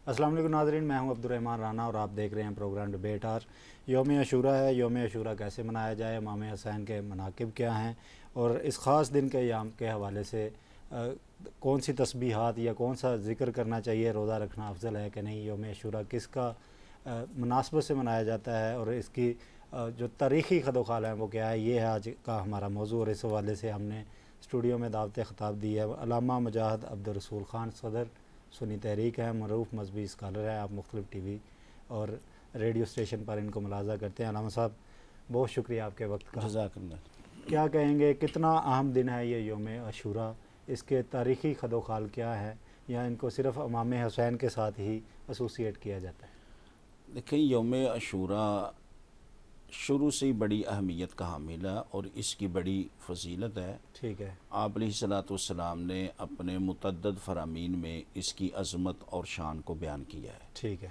السلام علیکم ناظرین، میں ہوں عبدالرحمن رانا اور آپ دیکھ رہے ہیں پروگرام ڈبیٹ آر۔ یوم عاشورہ ہے۔ یوم عاشورہ کیسے منایا جائے، امام حسین کے مناقب کیا ہیں، اور اس خاص دن کے ایام کے حوالے سے کون سی تسبیحات یا کون سا ذکر کرنا چاہیے، روزہ رکھنا افضل ہے کہ نہیں، یوم عاشورہ کس کا مناسبت سے منایا جاتا ہے، اور اس کی جو تاریخی خد و خال ہیں وہ کیا ہے، یہ ہے آج کا ہمارا موضوع۔ اور اس حوالے سے ہم نے اسٹوڈیو میں دعوت خطاب دی ہے علامہ مجاہد عبدالرسول خان، صدر سنی تحریک ہے، معروف مذہبی اسکالر ہیں۔ آپ مختلف ٹی وی اور ریڈیو اسٹیشن پر ان کو ملاحظہ کرتے ہیں۔ علامہ صاحب، بہت شکریہ آپ کے وقت کا۔ جزاک اللہ۔ کیا کہیں گے، کتنا اہم دن ہے یہ یوم عاشورہ، اس کے تاریخی خد و خال کیا ہے، یا ان کو صرف امام حسین کے ساتھ ہی ایسوسیٹ کیا جاتا ہے؟ دیکھیں، یوم عاشورہ شروع سے ہی بڑی اہمیت کا حامل ہے اور اس کی بڑی فضیلت ہے۔ ٹھیک ہے۔ آپ علیہ الصلوۃ والسلام نے اپنے متعدد فرامین میں اس کی عظمت اور شان کو بیان کیا ہے۔ ٹھیک ہے۔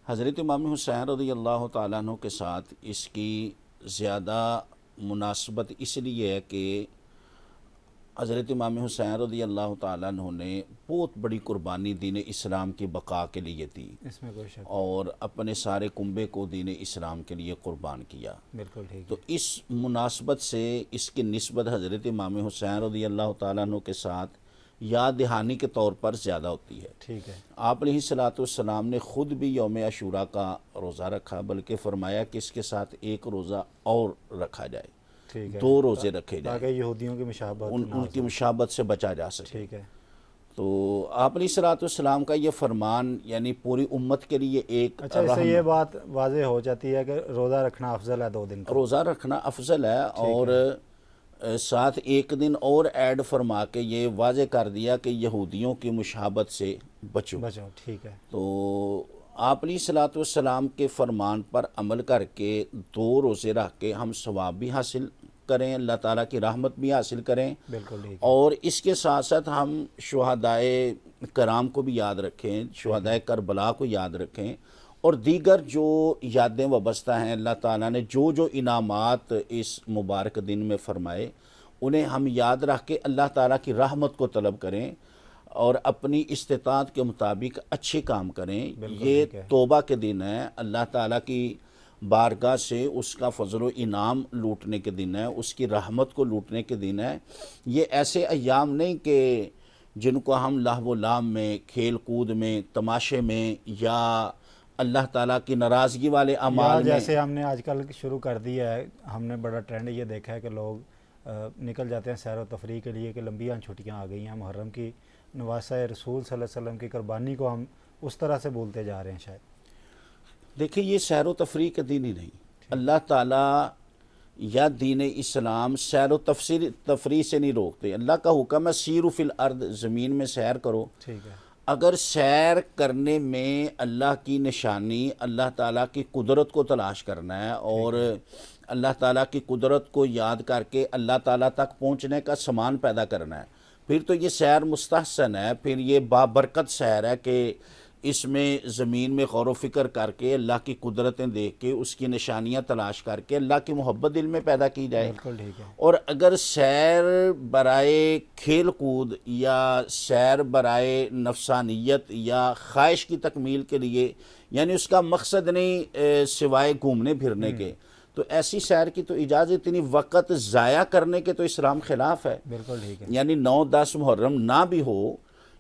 حضرت امام حسین رضی اللہ تعالیٰ عنہ کے ساتھ اس کی زیادہ مناسبت اس لیے ہے کہ حضرت امام حسین رضی اللہ تعالیٰ عنہ نے بہت بڑی قربانی دین اسلام کی بقا کے لیے دی، اس میں کوئی شک اور اپنے سارے کنبے کو دین اسلام کے لیے قربان کیا۔ بالکل ٹھیک ہے۔ تو اس مناسبت سے اس کی نسبت حضرت امام حسین رضی اللہ تعالیٰ عنہ کے ساتھ یاد دہانی کے طور پر زیادہ ہوتی ہے۔ ٹھیک ہے۔ آپ علیہ الصلوۃ والسلام نے خود بھی یوم عاشورہ کا روزہ رکھا، بلکہ فرمایا کہ اس کے ساتھ ایک روزہ اور رکھا جائے، ٹھیک ہے، 2 روزے رکھے جائیں، تاکہ یہودیوں کی مشابہت نہ ان ہو کی مشابہت سے بچا جا سکے۔ ٹھیک ہے۔ تو آپ علیہ الصلوۃ والسلام کا یہ فرمان یعنی پوری امت کے لیے ایک اچھا، اس سے یہ بات واضح ہو جاتی ہے کہ روزہ رکھنا افضل ہے 2 دن کا۔ روزہ رکھنا افضل ہے، اور ساتھ ایک دن اور ایڈ فرما کے یہ واضح کر دیا کہ یہودیوں کی مشابہت سے بچو۔ بچو، ٹھیک ہے۔ تو آپ علیہ الصلوۃ والسلام کے فرمان پر عمل کر کے 2 روزے رکھ کے ہم ثواب بھی حاصل کریں، اللہ تعالیٰ کی رحمت بھی حاصل کریں، بالکل ٹھیک ہے۔ اور اس کے ساتھ ساتھ ہم شہدائے کرام کو بھی یاد رکھیں، شہدائے کربلا کو یاد رکھیں، اور دیگر جو یادیں وابستہ ہیں، اللہ تعالیٰ نے جو جو انعامات اس مبارک دن میں فرمائے انہیں ہم یاد رکھ کے اللہ تعالیٰ کی رحمت کو طلب کریں، اور اپنی استطاعت کے مطابق اچھے کام کریں۔ یہ توبہ کے دن ہے، اللہ تعالیٰ کی بارگاہ سے اس کا فضل و انعام لوٹنے کے دن ہے، اس کی رحمت کو لوٹنے کے دن ہے۔ یہ ایسے ایام نہیں کہ جن کو ہم لہو و لام میں، کھیل کود میں، تماشے میں، یا اللہ تعالیٰ کی ناراضگی والے اعمال میں، جیسے ہم نے آج کل شروع کر دیا ہے، ہم نے بڑا ٹرینڈ یہ دیکھا ہے کہ لوگ نکل جاتے ہیں سیر و تفریح کے لیے کہ لمبیاں چھٹیاں آ گئی ہیں، محرم کی نواسہ رسول صلی اللہ علیہ وسلم کی قربانی کو ہم اس طرح سے بھولتے جا رہے ہیں شاید۔ دیکھیں، یہ سیر و تفریح کے دن ہی نہیں، اللہ تعالیٰ یا دین اسلام سیر و تفریح سے نہیں روکتے۔ اللہ کا حکم ہے سیروا فی الارض، زمین میں سیر کرو۔ ٹھیک ہے۔ اگر سیر کرنے میں اللہ کی نشانی، اللہ تعالیٰ کی قدرت کو تلاش کرنا ہے، اور اللہ تعالیٰ کی قدرت کو یاد کر کے اللہ تعالیٰ تک پہنچنے کا سامان پیدا کرنا ہے، پھر تو یہ سیر مستحسن ہے، پھر یہ بابرکت سیر ہے کہ اس میں زمین میں غور و فکر کر کے اللہ کی قدرتیں دیکھ کے اس کی نشانیاں تلاش کر کے اللہ کی محبت دل میں پیدا کی جائے۔ بالکل ٹھیک ہے۔ اور اگر سیر برائے کھیل کود یا سیر برائے نفسانیت یا خواہش کی تکمیل کے لیے، یعنی اس کا مقصد نہیں سوائے گھومنے پھرنے کے، تو ایسی سیر کی تو اجازت نہیں۔ وقت ضائع کرنے کے تو اسلام خلاف ہے۔ بالکل ٹھیک ہے۔ یعنی 9-10 محرم نہ بھی ہو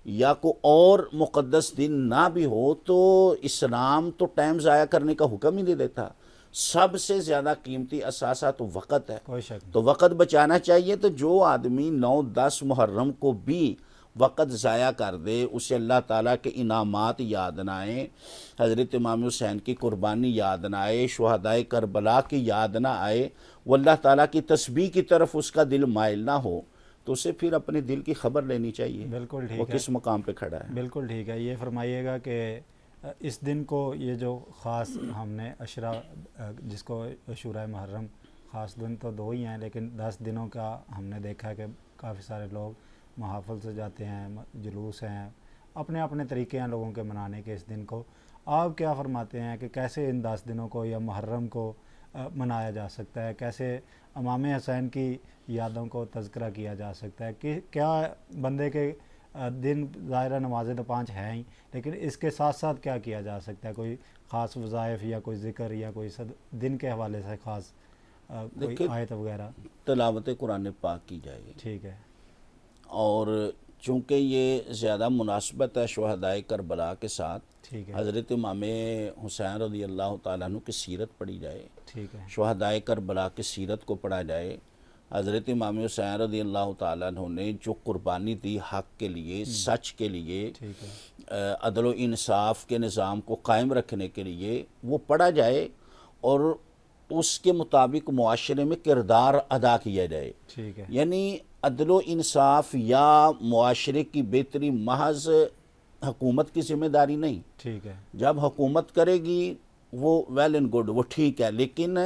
یا کوئی اور مقدس دن نہ بھی ہو، تو اسلام تو ٹائم ضائع کرنے کا حکم ہی نہیں دیتا۔ سب سے زیادہ قیمتی اثاثہ تو وقت ہے، کوئی شک نہیں۔ تو وقت بچانا چاہیے۔ تو جو آدمی 9-10 محرم کو بھی وقت ضائع کر دے، اسے اللہ تعالیٰ کے انعامات یاد نہ آئیں، حضرت امام حسین کی قربانی یاد نہ آئے، شہدائے کربلا کی یاد نہ آئے، وہ اللہ تعالیٰ کی تسبیح کی طرف اس کا دل مائل نہ ہو، تو اسے پھر اپنے دل کی خبر لینی چاہیے بالکل ٹھیک وہ ہے۔ کس مقام پہ کھڑا ہے۔ بالکل ٹھیک ہے۔ یہ فرمائیے گا کہ اس دن کو، یہ جو خاص ہم نے عشرہ جس کو عاشورہ محرم، خاص دن تو 2 ہی ہیں، لیکن 10 دنوں کا ہم نے دیکھا کہ کافی سارے لوگ محافل سے جاتے ہیں، جلوس ہیں، اپنے اپنے طریقے ہیں لوگوں کے منانے کے اس دن کو۔ آپ کیا فرماتے ہیں کہ کیسے ان 10 دنوں کو یا محرم کو منایا جا سکتا ہے، کیسے امام حسین کی یادوں کو تذکرہ کیا جا سکتا ہے، کہ کیا بندے کے دن ظاہرہ نمازیں تو 5 ہیں ہی، لیکن اس کے ساتھ ساتھ کیا کیا جا سکتا ہے؟ کوئی خاص وظائف یا کوئی ذکر یا کوئی دن کے حوالے سے خاص کوئی آیت وغیرہ؟ تلاوت قرآن پاک کی جائے، ٹھیک ہے، اور چونکہ یہ زیادہ مناسبت ہے شہدائے کربلا کے ساتھ، ٹھیک ہے، حضرت امام حسین رضی اللہ تعالیٰ عنہ کی سیرت پڑھی جائے، ٹھیک ہے، شہدائے کربلا کی سیرت کو پڑھا جائے۔ حضرت امام حسین رضی اللہ تعالیٰ عنہ نے جو قربانی دی حق کے لیے، سچ کے لیے، ٹھیک ہے، عدل و انصاف کے نظام کو قائم رکھنے کے لیے وہ پڑھا جائے اور اس کے مطابق معاشرے میں کردار ادا کیا جائے۔ ٹھیک ہے، یعنی عدل و انصاف یا معاشرے کی بہتری محض حکومت کی ذمہ داری نہیں۔ ٹھیک ہے، جب حکومت کرے گی وہ ویل اینڈ گڈ، وہ ٹھیک ہے، لیکن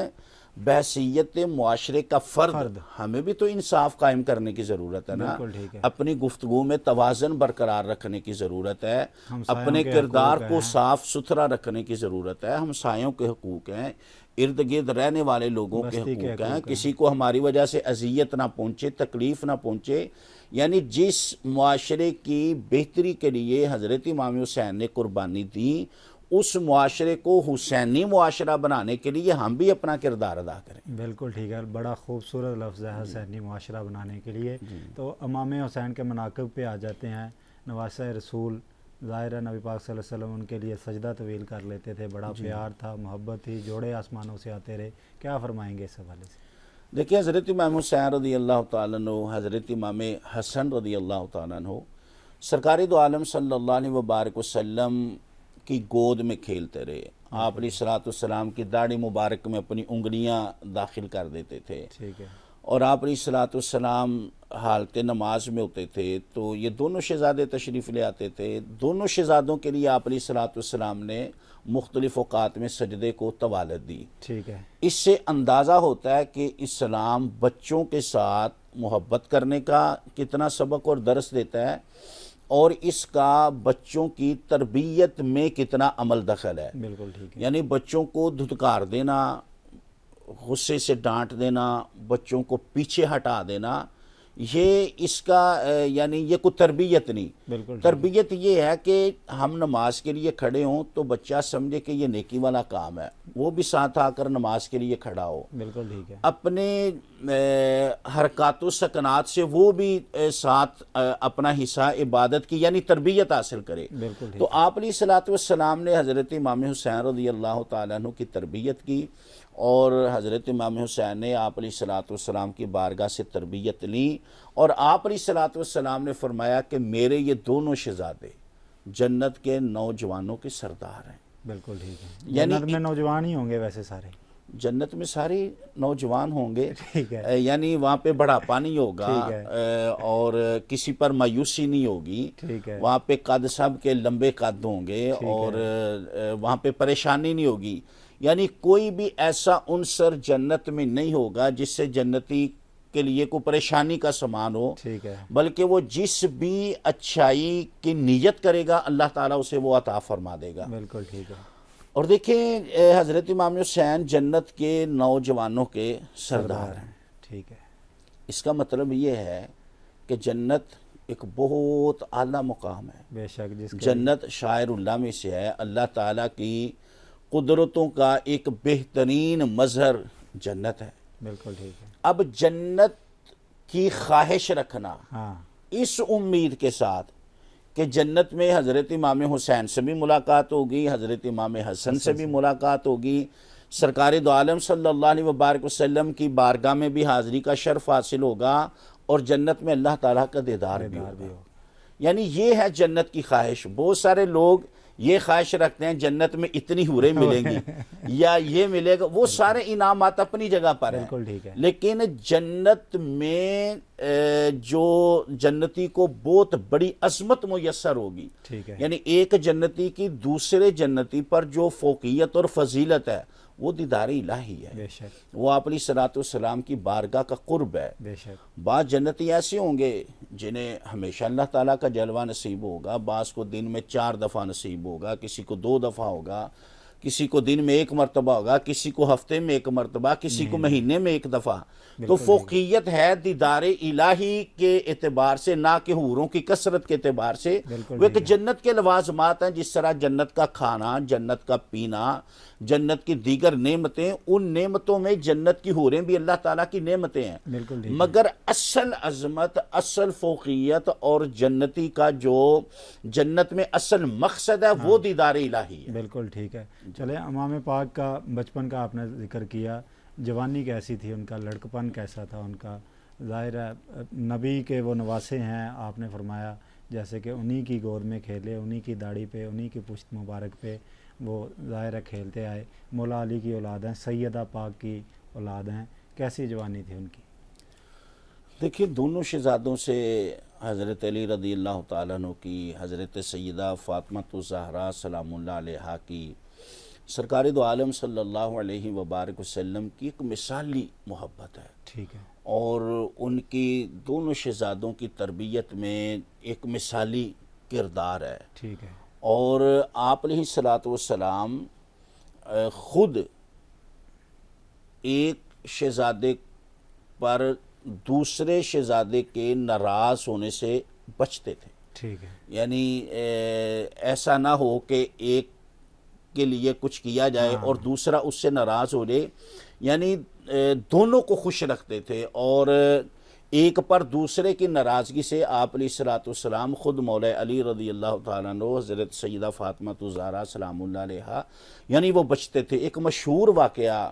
بحیثیت معاشرے کا فرد ہمیں بھی تو انصاف قائم کرنے کی ضرورت ہے نا، بالکل ٹھیک ہے، اپنی گفتگو میں توازن برقرار رکھنے کی ضرورت ہے، ہمسایوں اپنے کے کردار حقوق کو ہیں۔ صاف ستھرا رکھنے کی ضرورت ہے، ہمسایوں کے حقوق ہیں، ارد گرد رہنے والے لوگوں کے بستی کے حقوق ہیں، حقوق ہیں۔ کسی کو ہماری وجہ سے اذیت نہ پہنچے، تکلیف نہ پہنچے۔ یعنی جس معاشرے کی بہتری کے لیے حضرت امام حسین نے قربانی دی، اس معاشرے کو حسینی معاشرہ بنانے کے لیے ہم بھی اپنا کردار ادا کریں۔ بالکل ٹھیک ہے، بڑا خوبصورت لفظ ہے حسینی معاشرہ بنانے کے لیے۔ تو امام حسین کے مناقب پہ آ جاتے ہیں۔ نواسہ رسول، ظاہر ہے نبی پاک صلی اللہ علیہ وسلم ان کے لیے سجدہ طویل کر لیتے تھے، بڑا پیار تھا، محبت تھی، جوڑے آسمانوں سے آتے رہے، کیا فرمائیں گے اس حوالے سے؟ دیکھیں، حضرت امام حسین رضی اللہ تعالیٰ عنہ، حضرت امام حسن رضی اللہ تعالیٰ عنہ سرکار دو عالم صلی اللہ علیہ وبارک وسلم کی گود میں کھیلتے رہے۔ آپ علیہ الصلوۃ والسلام کی داڑھی مبارک میں اپنی انگلیاں داخل کر دیتے تھے، ٹھیک ہے، اور آپ علیہ الصلوۃ والسلام حالت نماز میں ہوتے تھے تو یہ دونوں شہزادے تشریف لے آتے تھے۔ دونوں شہزادوں کے لیے آپ علیہ الصلوۃ والسلام نے مختلف اوقات میں سجدے کو طوالت دی۔ ٹھیک ہے، اس سے اندازہ ہوتا ہے کہ اسلام بچوں کے ساتھ محبت کرنے کا کتنا سبق اور درس دیتا ہے، اور اس کا بچوں کی تربیت میں کتنا عمل دخل ہے۔ بالکل ٹھیک ہے، یعنی بچوں کو دھتکار دینا، غصے سے ڈانٹ دینا، بچوں کو پیچھے ہٹا دینا، یہ اس کا یعنی یہ کوئی تربیت نہیں۔ بالکل ٹھیک تربیت یہ ہے کہ ہم نماز کے لیے کھڑے ہوں تو بچہ سمجھے کہ یہ نیکی والا کام ہے، وہ بھی ساتھ آ کر نماز کے لیے کھڑا ہو، بالکل ٹھیک ہے، اپنے حرکات و سکنات سے وہ بھی ساتھ اپنا حصہ عبادت کی یعنی تربیت حاصل کرے۔ بالکل ٹھیک تو آپ علیہ الصلوۃ والسلام نے حضرت امام حسین رضی اللہ تعالیٰ عنہ کی تربیت کی، اور حضرت امام حسین نے آپ علیہ الصلوۃ والسلام کی بارگاہ سے تربیت لی، اور آپ علیہ الصلوۃ والسلام نے فرمایا کہ میرے یہ دونوں شہزادے جنت کے نوجوانوں کے سردار ہیں۔ بالکل ٹھیک ہے، یعنی جنت میں نوجوان ہی ہوں گے ویسے سارے؟ جنت میں سارے نوجوان ہوں گے، ٹھیک ہے، یعنی وہاں پہ بڑھاپا نہیں ہوگا، ٹھیک ہے، اور کسی پر مایوسی نہیں ہوگی، ٹھیک ہے، وہاں پہ قد سب کے لمبے قد ہوں گے، اور وہاں پہ پریشانی نہیں ہوگی۔ یعنی کوئی بھی ایسا عنصر جنت میں نہیں ہوگا جس سے جنتی کے لیے کوئی پریشانی کا سامان ہو، ٹھیک ہے، بلکہ وہ جس بھی اچھائی کی نیت کرے گا اللہ تعالیٰ اسے وہ عطا فرما دے گا۔ بالکل ٹھیک ہے، اور دیکھیں، حضرت امام حسین جنت کے نوجوانوں کے سردار ہیں۔ ٹھیک ہے، اس کا مطلب یہ ہے کہ جنت ایک بہت اعلیٰ مقام ہے۔ بے شک، جس کے جنت شاعر اللہ میں سے ہے، اللہ تعالیٰ کی قدرتوں کا ایک بہترین مظہر جنت ہے۔ بالکل ٹھیک ہے، اب جنت کی خواہش رکھنا ہاں، اس امید کے ساتھ کہ جنت میں حضرت امام حسین سے بھی ملاقات ہوگی، حضرت امام حسن سے بھی ملاقات ہوگی، سرکار دو عالم صلی اللہ علیہ وبارک وسلم کی بارگاہ میں بھی حاضری کا شرف حاصل ہوگا، اور جنت میں اللہ تعالیٰ کا دیدار بھی ہوگا۔ یعنی یہ ہے جنت کی خواہش۔ بہت سارے لوگ یہ خواہش رکھتے ہیں جنت میں اتنی حوریں ملیں گی یا یہ ملے گا، وہ سارے انعامات اپنی جگہ پر ہیں، بالکل ٹھیک ہے، لیکن جنت میں جو جنتی کو بہت بڑی عظمت میسر ہوگی، ٹھیک ہے، یعنی ایک جنتی کی دوسرے جنتی پر جو فوقیت اور فضیلت ہے وہ دیدار الہی ہے، بے شک، وہ آپ علیہ الصلوۃ والسلام کی بارگاہ کا قرب ہے۔ بے شک، بعض جنتی ایسے ہوں گے جنہیں ہمیشہ اللہ تعالیٰ کا جلوہ نصیب ہوگا، بعض کو دن میں 4 دفعہ نصیب ہوگا، کسی کو 2 دفعہ ہوگا، کسی کو دن میں ایک مرتبہ ہوگا، کسی کو ہفتے میں ایک مرتبہ، کسی کو مہینے میں ایک دفعہ. تو فوقیت ہے دیدار الہی کے اعتبار سے، نہ کہ حوروں کی کثرت کے اعتبار سے. وہ ایک جنت کے لوازمات ہیں، جس طرح جنت کا کھانا، جنت کا پینا، جنت کی دیگر نعمتیں، ان نعمتوں میں جنت کی حوریں بھی اللہ تعالیٰ کی نعمتیں ہیں. مگر اصل عظمت، اصل فوقیت اور جنتی کا جو جنت میں اصل مقصد ہے وہ دیدار الہی ہے. بالکل ٹھیک ہے. چلیں، امام پاک کا بچپن کا آپ نے ذکر کیا، جوانی کیسی تھی ان کا، لڑکپن کیسا تھا ان کا؟ ظاہر ہے نبی کے وہ نواسے ہیں، آپ نے فرمایا جیسے کہ انہی کی گود میں کھیلے، انہی کی داڑھی پہ، انہی کی پشت مبارک پہ وہ ظاہر ہے کھیلتے آئے. مولا علی کی اولاد ہیں، سیدہ پاک کی اولاد ہیں. کیسی جوانی تھی ان کی؟ دیکھیے، دونوں شہزادوں سے حضرت علی رضی اللہ تعالیٰ عنہ کی، حضرت سیدہ فاطمہ الزہرا سلام اللہ علیہا کی، سرکار دو عالم صلی اللہ علیہ وبارک وسلم کی ایک مثالی محبت ہے. ٹھیک ہے. اور ان کی دونوں شہزادوں کی تربیت میں ایک مثالی کردار ہے. ٹھیک ہے. اور آپ علیہ الصلوۃ والسلام خود ایک شہزادے پر دوسرے شہزادے کے ناراض ہونے سے بچتے تھے. ٹھیک ہے. یعنی ایسا نہ ہو کہ ایک کے لیے کچھ کیا جائے اور دوسرا اس سے ناراض ہو جائے، یعنی دونوں کو خوش رکھتے تھے. اور ایک پر دوسرے کی ناراضگی سے آپ علیہ الصلوۃ والسلام خود مولا علی رضی اللہ تعالیٰ عنہ، حضرت سیدہ فاطمہ الزہرا سلام اللہ علیہا، یعنی وہ بچتے تھے. ایک مشہور واقعہ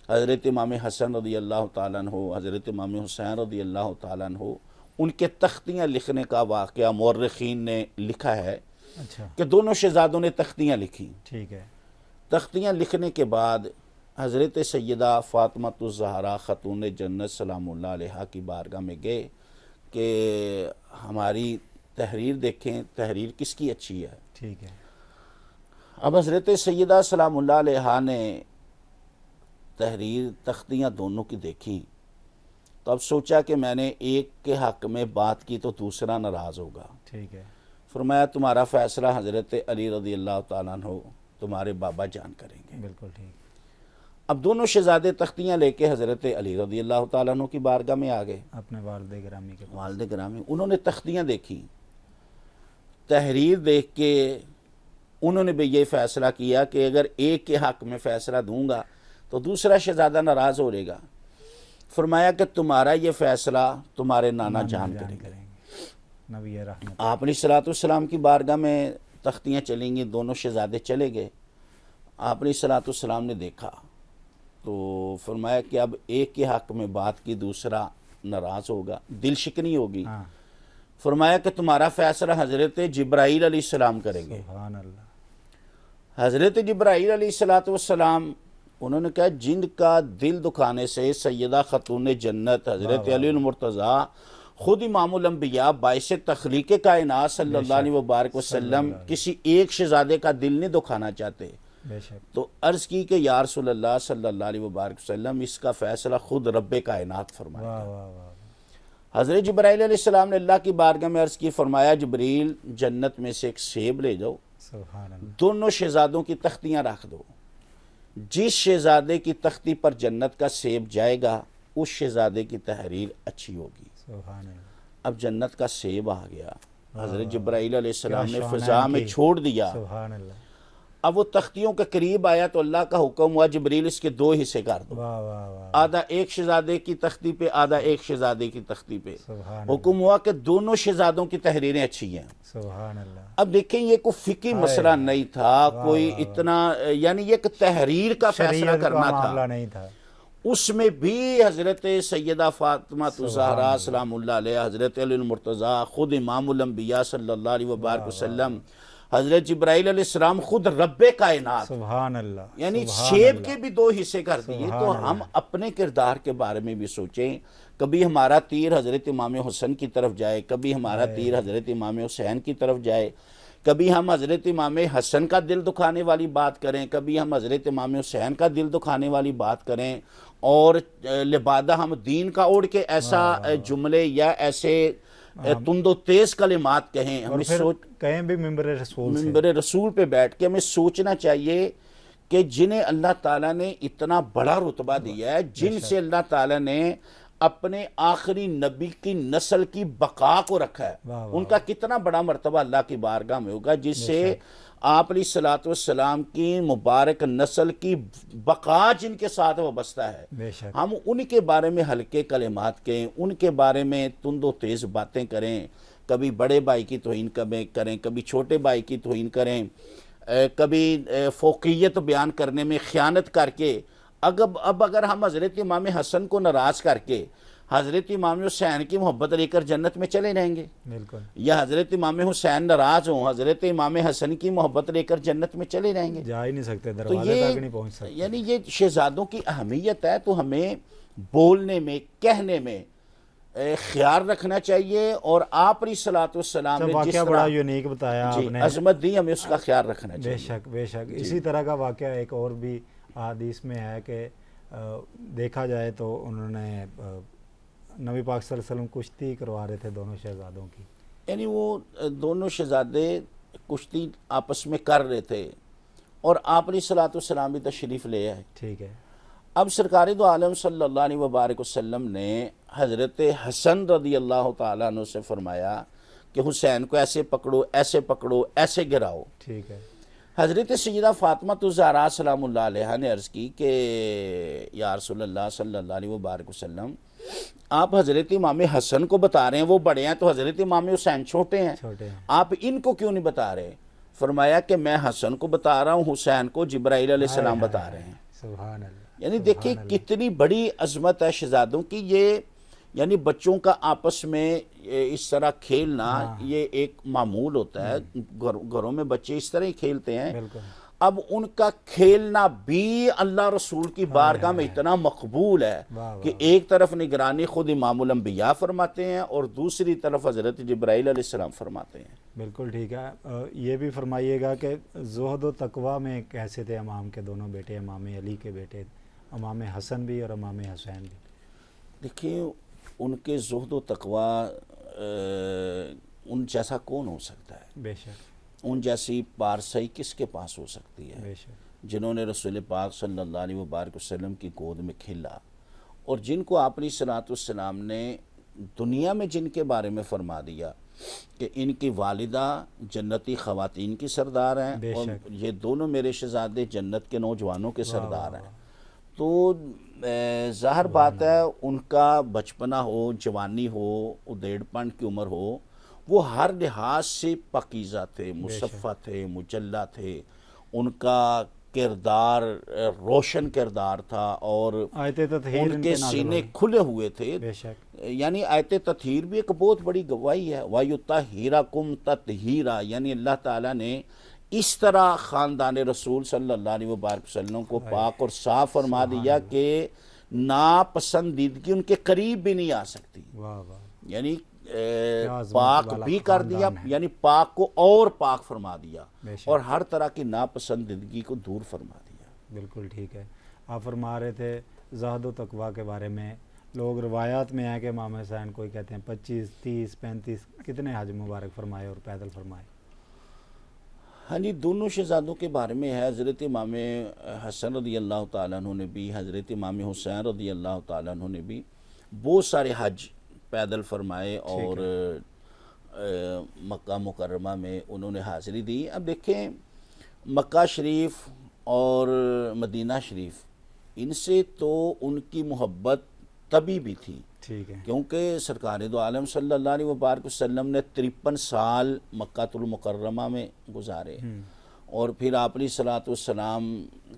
حضرت امام حسن رضی اللہ تعالیٰ عنہ، حضرت امام حسین رضی اللہ تعالیٰ عنہ، ان کے تختیاں لکھنے کا واقعہ مورخین نے لکھا ہے. اچھا. کہ دونوں شہزادوں نے تختیاں لکھی. ٹھیک ہے. تختیاں لکھنے کے بعد حضرت سیدہ فاطمہ الزہرا خاتون جنت سلام اللہ علیہا کی بارگاہ میں گئے کہ ہماری تحریر دیکھیں، تحریر کس کی اچھی ہے. ٹھیک ہے. اب حضرت سیدہ سلام اللہ علیہا نے تحریر تختیاں دونوں کی دیکھی تو اب سوچا کہ میں نے ایک کے حق میں بات کی تو دوسرا ناراض ہوگا. ٹھیک ہے. فرمایا تمہارا فیصلہ حضرت علی رضی اللہ تعالیٰ عنہ تمہارے بابا جان کریں گے. بالکل ٹھیک. اب دونوں شہزادے تختیاں لے کے حضرت علی رضی اللہ تعالیٰ عنہ کی بارگاہ میں آ گئے. اپنے والد گرامی کے پاس. والد گرامی. انہوں نے تختیاں دیکھی، تحریر دیکھ کے انہوں نے بھی یہ فیصلہ کیا کہ اگر ایک کے حق میں فیصلہ دوں گا تو دوسرا شہزادہ ناراض ہو جائے گا. فرمایا کہ تمہارا یہ فیصلہ تمہارے نانا جان کریں گے. نبی رحمت. آپ علیہ الصلوۃ والسلام کی بارگاہ میں تختیاں چلیں گی، دونوں شہزادے چلے گئے. آپ علیہ الصلوۃ والسلام نے دیکھا تو فرمایا کہ اب ایک کے حق میں بات کی، دوسرا ناراض ہوگا، دل شکنی ہوگی. فرمایا کہ تمہارا فیصلہ حضرت جبرائیل علیہ السلام کریں گے. سبحان اللہ. حضرت جبرائیل علیہ الصلوۃ والسلام انہوں نے کہا جن کا دل دکھانے سے سیدہ خاتون جنت حضرت علی المرتضیٰ خود امام الانبیاء باعث تخلیق کائنات صلی اللہ علیہ وبارک وسلم کسی ایک شہزادے کا دل نہیں دکھانا چاہتے، تو عرض کی کہ یا رسول اللہ صلی اللہ علیہ وبارک وسلم اس کا فیصلہ خود رب کائنات فرمائے. حضرت جبرائیل علیہ السلام نے اللہ کی بارگاہ میں عرض کی، فرمایا جبریل جنت میں سے ایک سیب لے جاؤ، دونوں شہزادوں کی تختیاں رکھ دو، جس شہزادے کی تختی پر جنت کا سیب جائے گا اس شہزادے کی تحریر اچھی ہوگی. اب جنت کا سیب آ گیا، حضرت جبرائیل علیہ السلام نے فضا میں چھوڑ دیا. اب وہ تختیوں کے قریب آیا تو اللہ کا حکم ہوا جبریل اس کے دو حصے کر دو، آدھا ایک شہزادے کی تختی پہ، آدھا ایک شہزادے کی تختی پہ. حکم ہوا کہ دونوں شہزادوں کی تحریریں اچھی ہیں. اب دیکھیں یہ کوئی فقہی مسئلہ نہیں تھا، کوئی اتنا، یعنی یہ ایک تحریر کا فیصلہ کرنا تھا. اس میں بھی حضرت سیدہ فاطمہ الزہرا سلام اللہ علیہ، حضرت علی المرتضیٰ، خود امام الانبیاء صلی اللہ علیہ وبارک وسلم، حضرت جبرائیل علیہ السلام، خود رب کائنات، سبحان اللہ، یعنی سیب کے بھی دو حصے کر دیے. تو ہم اپنے کردار کے بارے میں بھی سوچیں، کبھی ہمارا تیر حضرت امام حسن کی طرف جائے، کبھی ہمارا تیر حضرت امام حسین کی طرف جائے، کبھی ہم حضرت امام حسن کا دل دکھانے والی بات کریں، کبھی ہم حضرت امام حسین کا دل دکھانے والی بات کریں، اور لبادہ ہم دین کا اوڑھ کے ایسا جملے یا ایسے تند و تیز کلمات کہیں. ہمیں کہیں بھی ممبر رسول پہ بیٹھ کے ہمیں سوچنا چاہیے کہ جنہیں اللہ تعالیٰ نے اتنا بڑا رتبہ دیا ہے، جن سے اللہ تعالیٰ نے اپنے آخری نبی کی نسل کی بقا کو رکھا ہے، ان کا کتنا بڑا مرتبہ اللہ کی بارگاہ میں ہوگا، جس سے آپ علیہ الصلوۃ والسلام کی مبارک نسل کی بقا جن کے ساتھ وابستہ ہے، ہم ان کے بارے میں ہلکے کلمات کہیں، ان کے بارے میں تند و تیز باتیں کریں، کبھی بڑے بھائی کی توہین کریں، کبھی چھوٹے بھائی کی توہین کریں، کبھی فوقیت بیان کرنے میں خیانت کر کے، اب اگر ہم حضرت امام حسن کو ناراض کر کے حضرت امام حسین کی محبت لے کر جنت میں چلے رہیں گے، بالکل، یا حضرت امام حسین ناراض ہوں حضرت امام حسن کی محبت لے کر جنت میں چلے رہیں گے، جا ہی نہیں سکتے، تو دروازے تک نہیں پہنچ سکتے۔ یعنی یہ شہزادوں کی اہمیت ہے، تو ہمیں بولنے میں کہنے میں خیال رکھنا چاہیے، اور آپ علیہ الصلوۃ والسلام نے جس واقعہ طرح بڑا یونیک بتایا آپ نے، عظمت دی، ہمیں اس کا خیال رکھنا چاہیے۔ بے شک بے شک، اسی طرح کا واقعہ ایک اور بھی حدیث میں ہے کہ دیکھا جائے تو انہوں نے نبی پاک صلی اللہ علیہ وسلم کشتی کروا رہے تھے دونوں شہزادوں کی، یعنی وہ دونوں شہزادے کشتی آپس میں کر رہے تھے، اور آپ علیہ الصلوۃ والسلام بھی تشریف لے آئے۔ ٹھیک ہے، اب سرکار دو عالم صلی اللہ علیہ وبارک وسلم نے حضرت حسن رضی اللہ تعالیٰ عنہ سے فرمایا کہ حسین کو ایسے پکڑو، ایسے پکڑو، ایسے گراؤ۔ ٹھیک ہے، حضرت سیدہ فاطمہ الزہرا سلام اللہ علیہ نے عرض کی کہ یا رسول اللہ صلی اللہ علیہ وبارک وسلم، آپ حضرت امام حسن کو بتا رہے ہیں وہ بڑے ہیں، تو حضرت امام حسین چھوٹے ہیں، آپ ان کو کیوں نہیں بتا رہے؟ فرمایا کہ میں حسن کو بتا رہا ہوں، حسین کو جبرائیل علیہ السلام بتا رہے ہیں۔ سبحان اللہ، یعنی دیکھیں کتنی بڑی عظمت ہے شہزادوں کی، یہ یعنی بچوں کا آپس میں اس طرح کھیلنا یہ ایک معمول ہوتا ہے، گھروں میں بچے اس طرح ہی کھیلتے ہیں، اب ان کا کھیلنا بھی اللہ رسول کی بارگاہ میں اتنا مقبول ہے کہ ایک طرف نگرانی خود امام الانبیاء فرماتے ہیں اور دوسری طرف حضرت جبرائیل علیہ السلام فرماتے ہیں۔ بالکل ٹھیک ہے، یہ بھی فرمائیے گا کہ زہد و تقویٰ میں کیسے تھے امام کے دونوں بیٹے، امام علی کے بیٹے امام حسن بھی اور امام حسین بھی؟ دیکھیے ان کے زہد و تقویٰ ان جیسا کون ہو سکتا ہے؟ بے شک، ان جیسی پارسائی کس کے پاس ہو سکتی ہے؟ بے شک، جنہوں نے رسول پاک صلی اللہ علیہ وبارک وسلم کی گود میں کھیلا، اور جن کو آپ علیہ الصلوۃ والسلام نے دنیا میں جن کے بارے میں فرما دیا کہ ان کی والدہ جنتی خواتین کی سردار ہیں، اور یہ دونوں میرے شہزادے جنت کے نوجوانوں کے سردار ہیں، تو ظاہر بات ہے ان کا بچپنا ہو، جوانی ہو، ادیڑ پن کی عمر ہو، وہ ہر لحاظ سے پاکیزہ تھے، مصفہ تھے، مجلہ تھے، ان کا کردار روشن کردار تھا، اور ان کے سینے کھلے ہوئے تھے۔ یعنی آیت تطہیر بھی ایک بہت بڑی گواہی ہے، وَيُطَهِّرَكُمْ تَطْهِيرًا، یعنی اللہ تعالیٰ نے اس طرح خاندان رسول صلی اللہ علیہ وبارک وسلم کو پاک اور صاف فرما دیا کہ ناپسندیدگی ان کے قریب بھی نہیں آ سکتی، یعنی پاک بھی کر دیا، یعنی پاک کو اور پاک فرما دیا، اور ہر طرح کی ناپسندیدگی کو دور فرما دیا۔ بالکل ٹھیک ہے، آپ فرما رہے تھے زہد و تقویٰ کے بارے میں، لوگ روایات میں ہیں کہ امام حسین کوئی کہتے ہیں 25، 30، 35 کتنے حج مبارک فرمائے اور پیدل فرمائے؟ ہاں جی، دونوں شہزادوں کے بارے میں ہے، حضرت امام حسن رضی اللہ تعالیٰ عنہ نے بھی، حضرت امام حسین رضی اللہ تعالیٰ عنہ نے بھی بہت سارے حج پیدل فرمائے، اور مکہ مکرمہ میں انہوں نے حاضری دی۔ اب دیکھیں مکہ شریف اور مدینہ شریف، ان سے تو ان کی محبت تبھی بھی تھی کیونکہ سرکار دو عالم صلی اللہ علیہ وبارک وسلم نے 53 سال مکہ المکرمہ میں گزارے، اور پھر آپ علیہ الصلوۃ والسلام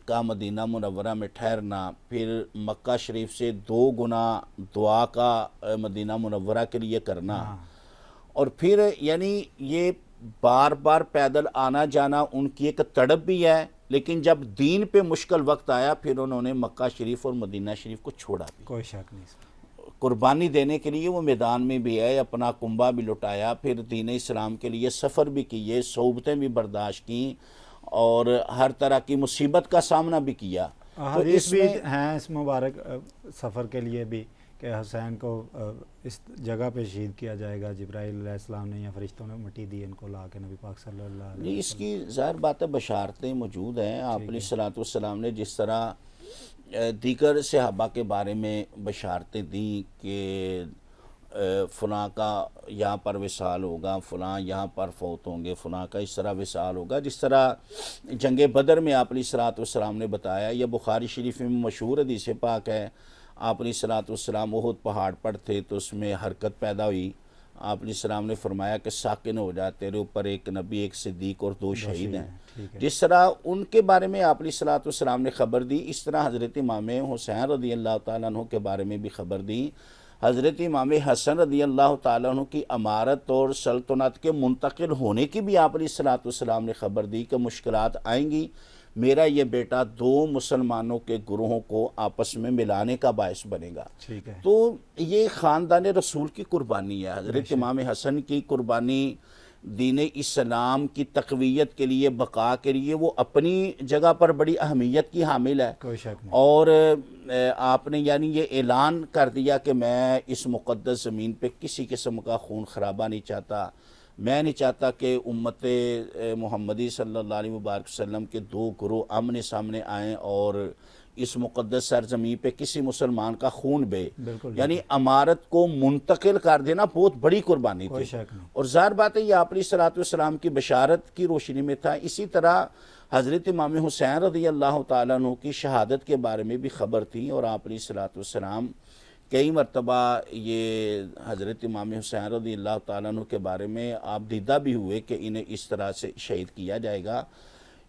کا مدینہ منورہ میں ٹھہرنا، پھر مکہ شریف سے 2 گنا دعا کا مدینہ منورہ کے لیے کرنا، اور پھر یعنی یہ بار بار پیدل آنا جانا ان کی ایک تڑپ بھی ہے، لیکن جب دین پہ مشکل وقت آیا پھر انہوں نے مکہ شریف اور مدینہ شریف کو چھوڑا بھی، کوئی شک نہیں، قربانی دینے کے لیے وہ میدان میں بھی ہے، اپنا کنبہ بھی لٹایا، پھر دین اسلام کے لیے سفر بھی کیے، صعوبتیں بھی برداشت کیں، اور ہر طرح کی مصیبت کا سامنا بھی کیا۔ حدیث بھی ہیں اس مبارک سفر کے لیے بھی کہ حسین کو اس جگہ پہ شہید کیا جائے گا، جبرائیل علیہ السلام نے یا فرشتوں نے مٹی دی ان کو لا کے نبی پاک صلی اللہ علیہ نہیں، اس وسلم؟ کی ظاہر بات ہے بشارتیں موجود ہیں. آپ علیہ الصلوۃ والسلام نے جس طرح دیگر صحابہ کے بارے میں بشارتیں دیں کہ فلاں کا یہاں پر وصال ہوگا، فلاں یہاں پر فوت ہوں گے، فلاں کا اس طرح وصال ہوگا، جس طرح جنگ بدر میں آپ علیہ الصلوۃ والسلام نے بتایا. یہ بخاری شریف میں مشہور حدیث پاک ہے. آپ علیہ الصلوۃ والسلام احد پہاڑ پر تھے تو اس میں حرکت پیدا ہوئی. آپ علیہ السلام نے فرمایا کہ ساکن ہو جا، تیرے اوپر ایک نبی، ایک صدیق اور دو شہید ہیں. ٹھیک ہے. جس طرح ان کے بارے میں آپ علیہ الصلوۃ والسلام نے خبر دی، اس طرح حضرت امام حسین رضی اللہ تعالیٰ عنہ کے بارے میں بھی خبر دی. حضرت امام حسن رضی اللہ تعالیٰ عنہ کی امارت اور سلطنت کے منتقل ہونے کی بھی آپ علیہ الصلوۃ والسلام نے خبر دی کہ مشکلات آئیں گی، میرا یہ بیٹا دو مسلمانوں کے گروہوں کو آپس میں ملانے کا باعث بنے گا. ٹھیک ہے. تو یہ خاندان رسول کی قربانی ہے. حضرت امام حسن کی قربانی دین اسلام کی تقویت کے لیے، بقا کے لیے، وہ اپنی جگہ پر بڑی اہمیت کی حامل ہے. کوئی شک نہیں. اور آپ نے یعنی یہ اعلان کر دیا کہ میں اس مقدس زمین پہ کسی قسم کا خون خرابہ نہیں چاہتا. میں نہیں چاہتا کہ امت محمدی صلی اللہ علیہ وبارک وسلم کے دو گروہ آمنے سامنے آئیں اور اس مقدس سرزمین پہ کسی مسلمان کا خون بہے. بالکل. یعنی امارت کو منتقل کر دینا بہت بڑی قربانی کوئی تھی. شک نہیں. اور ظاہر بات ہے یہ آپ علیہ الصلوۃ والسلام کی بشارت کی روشنی میں تھا. اسی طرح حضرت امام حسین رضی اللہ تعالیٰ عنہ کی شہادت کے بارے میں بھی خبر تھی، اور آپ علیہ الصلوۃ والسلام کئی مرتبہ یہ حضرت امام حسین رضی اللہ تعالیٰ عنہ کے بارے میں آپ دیدہ بھی ہوئے کہ انہیں اس طرح سے شہید کیا جائے گا.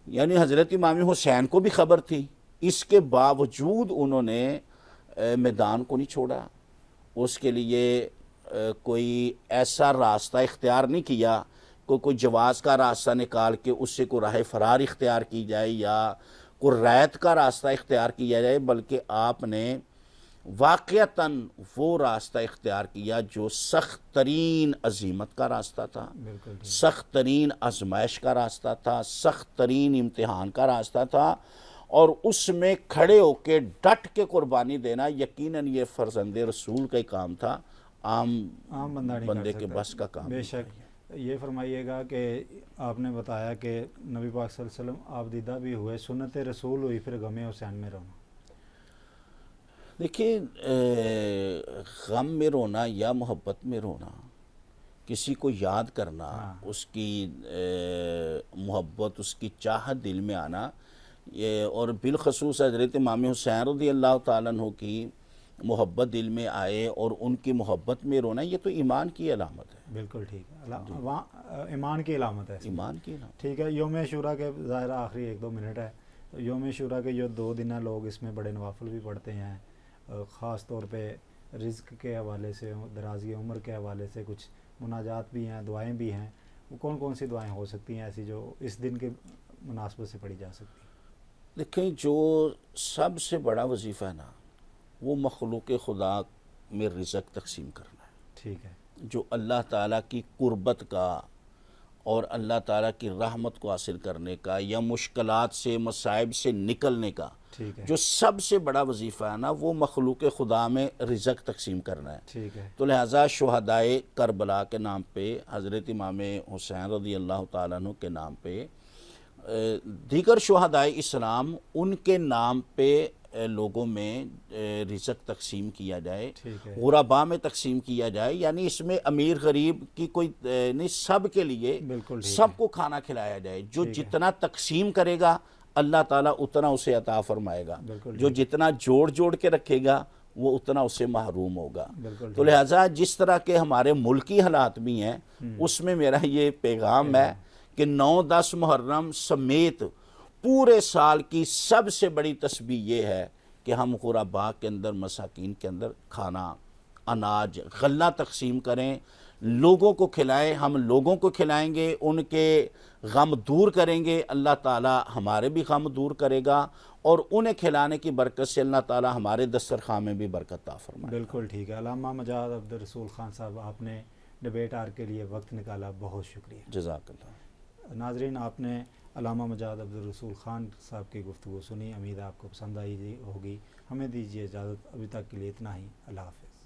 یعنی حضرت امام حسین کو بھی خبر تھی، اس کے باوجود انہوں نے میدان کو نہیں چھوڑا. اس کے لیے کوئی ایسا راستہ اختیار نہیں کیا، کوئی جواز کا راستہ نکال کے اس سے کوئی راہ فرار اختیار کی جائے یا کوئی ریت کا راستہ اختیار کیا جائے، بلکہ آپ نے واقعتاً وہ راستہ اختیار کیا جو سخت ترین عزیمت کا راستہ تھا، بالکل. سخت ترین آزمائش کا راستہ تھا، سخت ترین امتحان کا راستہ تھا. اور اس میں کھڑے ہو کے ڈٹ کے قربانی دینا یقیناً یہ فرزند رسول کا ہی کام تھا، عام بندہ نہیں بندے کر کے سکتا. بس کا کام. بے شک. یہ فرمائیے گا کہ آپ نے بتایا کہ نبی پاک صلی اللہ علیہ وسلم آپ دیدہ بھی ہوئے، سنت رسول ہوئی پھر غم حسین میں رونا. دیکھیے، غم میں رونا یا محبت میں رونا، کسی کو یاد کرنا، اس کی محبت، اس کی چاہت دل میں آنا، یہ اور بالخصوص حضرت امام حسین رضی اللہ تعالیٰ عنہ کی محبت دل میں آئے اور ان کی محبت میں رونا، یہ تو ایمان کی علامت ہے. بالکل ٹھیک ہے. ایمان کی علامت ہے. ایمان کی علامت. ٹھیک ہے. یوم عاشوراء کے ظاہر آخری 1-2 منٹ ہے. یوم عاشوراء کے جو 2 دن ہیں لوگ اس میں بڑے نوافل بھی پڑھتے ہیں، خاص طور پہ رزق کے حوالے سے، درازی عمر کے حوالے سے کچھ مناجات بھی ہیں، دعائیں بھی ہیں. وہ کون کون سی دعائیں ہو سکتی ہیں ایسی جو اس دن کے مناسبت سے پڑھی جا سکتی ہیں؟ دیکھیں، جو سب سے بڑا وظیفہ ہے نا وہ مخلوق خدا میں رزق تقسیم کرنا ہے. ٹھیک ہے. جو اللہ تعالیٰ کی قربت کا اور اللہ تعالیٰ کی رحمت کو حاصل کرنے کا یا مشکلات سے، مصائب سے نکلنے کا ٹھیک ہے. جو سب سے بڑا وظیفہ ہے نا وہ مخلوق خدا میں رزق تقسیم کرنا ہے. ٹھیک ہے. تو لہٰذا شہدائے کربلا کے نام پہ، حضرت امام حسین رضی اللہ تعالیٰ عنہ کے نام پہ، دیگر شہدائے اسلام ان کے نام پہ لوگوں میں رزق تقسیم کیا جائے، ٹھیک ہے. غرباء میں تقسیم کیا جائے. یعنی اس میں امیر غریب کی کوئی نہیں، سب کے لیے بالکل ٹھیک سب کو کھانا کھلایا جائے. جو جتنا تقسیم کرے گا اللہ تعالیٰ اتنا اسے عطا فرمائے گا، بالکل جو جتنا جوڑ جوڑ کے رکھے گا وہ اتنا اسے محروم ہوگا. بالکل. تو لہٰذا جس طرح کے ہمارے ملکی حالات بھی ہیں اس میں میرا یہ پیغام ہے کہ 9-10 محرم سمیت پورے سال کی سب سے بڑی تسبیح یہ ہے کہ ہم غرباء کے اندر، مساکین کے اندر کھانا، اناج، غلہ تقسیم کریں، لوگوں کو کھلائیں. ہم لوگوں کو کھلائیں گے، ان کے غم دور کریں گے، اللہ تعالیٰ ہمارے بھی غم دور کرے گا، اور انہیں کھلانے کی برکت سے اللہ تعالیٰ ہمارے دسترخوان میں بھی برکت عطا فرمائے. بالکل ٹھیک ہے. علامہ مجاہد عبدالرسول خان صاحب، آپ نے ڈبیٹ آر کے لیے وقت نکالا، بہت شکریہ. جزاک اللہ. ناظرین، آپ نے علامہ مجاہد عبدالرسول خان صاحب کی گفتگو سنی، امید ہے آپ کو پسند آئی ہوگی. ہمیں دیجیے اجازت، ابھی تک کے لیے اتنا ہی. اللہ حافظ.